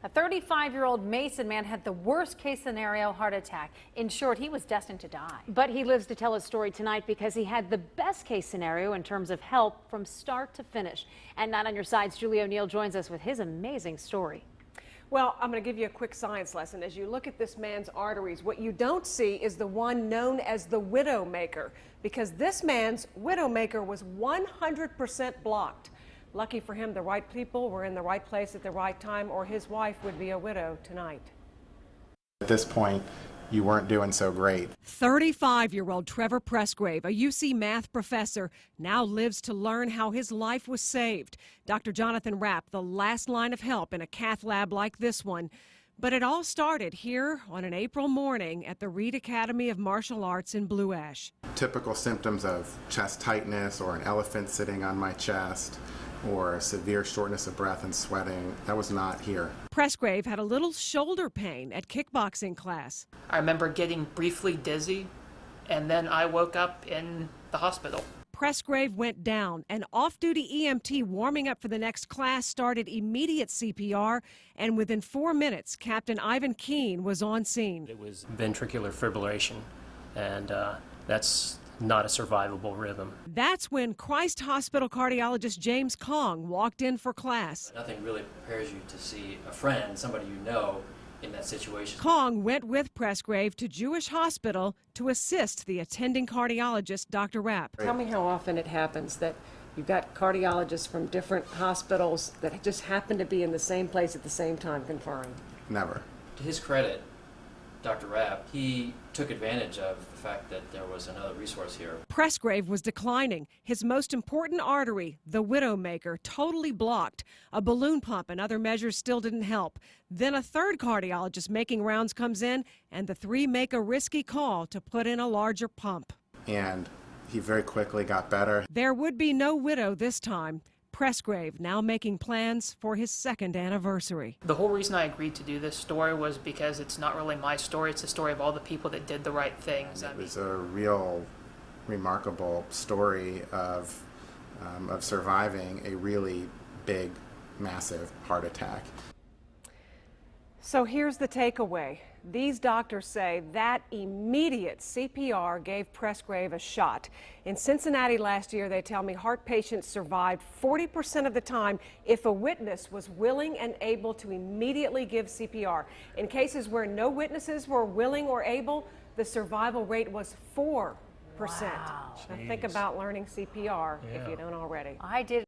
A 35-year-old Mason man had the worst case scenario heart attack. In short, he was destined to die. But he lives to tell his story tonight because he had the best case scenario in terms of help from start to finish. And Not on Your Side's Julie O'Neill joins us with his amazing story. Well, I'm going to give you a quick science lesson. As you look at this man's arteries, what you don't see is the one known as the widowmaker, because this man's widowmaker was 100% blocked. Lucky for him, the right people were in the right place at the right time, or his wife would be a widow tonight. At this point, you weren't doing so great. 35-year-old Trevor Presgrave, a UC math professor, now lives to learn how his life was saved. Dr. Jonathan Rapp, the last line of help in a cath lab like this one. But it all started here on an April morning at the Reed Academy of Martial Arts in Blue Ash. Typical symptoms of chest tightness or an elephant sitting on my chest, or severe shortness of breath and sweating. That was not here. Presgrave had a little shoulder pain at kickboxing class. I remember getting briefly dizzy, and then I woke up in the hospital. Presgrave went down. An off-duty EMT warming up for the next class started immediate CPR, and within 4 minutes, Captain Ivan Keene was on scene. It was ventricular fibrillation, and that's not a survivable rhythm. That's when Christ Hospital cardiologist James Kong walked in for class. Nothing really prepares you to see a friend, somebody you know, in that situation. Kong went with Presgrave to Jewish Hospital to assist the attending cardiologist, Dr. Rapp. Tell me how often it happens that you've got cardiologists from different hospitals that just happen to be in the same place at the same time conferring. Never. To his credit, Dr. Rapp, he took advantage of the fact that there was another resource here. Presgrave was declining. His most important artery, the widowmaker, totally blocked. A balloon pump and other measures still didn't help. Then a third cardiologist making rounds comes in, and the three make a risky call to put in a larger pump. And he very quickly got better. There would be no widow this time. Presgrave now making plans for his second anniversary. The whole reason I agreed to do this story was because it's not really my story, it's the story of all the people that did the right things. It was a real remarkable story of surviving a really big, massive heart attack. So here's the takeaway. These doctors say that immediate CPR gave Presgrave a shot. In Cincinnati last year, they tell me heart patients survived 40% of the time if a witness was willing and able to immediately give CPR. In cases where no witnesses were willing or able, the survival rate was 4%. Wow. Now think about learning CPR if you don't already. I did.